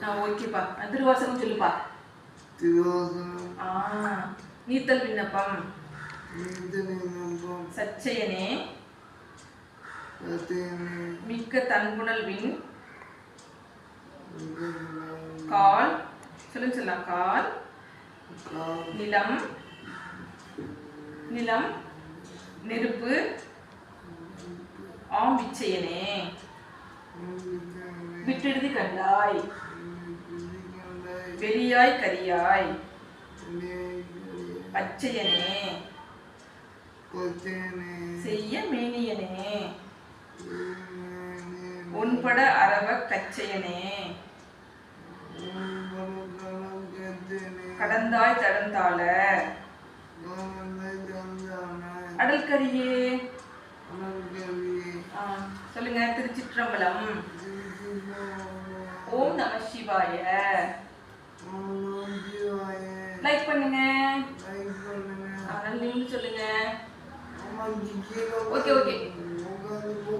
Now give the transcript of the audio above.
ஓகேப்பா. திருவாசகம் சொல்லுப்பா. திருவாசகம். நீத்தல் விண்ணப்பம். நீத்தல் விண்ணப்பம். சச்சயனே மிக்க தன்புணல்வின் கால் சொல்லலாம். கால் நிலம் நிலம் நெருப்பு விச்சயனே விட்டெழுதி கண்டாய் வெளியாய் கரியாய் அச்சயனே செய்ய மேனியனே உன்பட அரவ கச்சயனே கடந்தாய் தடந்தாள அடல்கரியே. சொல்லுங்க. திருச்சிற்றம்பலம். ஓம் நம சிவாய. லைக் பண்ணுங்க. நீங்களும் சொல்லுங்க. ஓகே.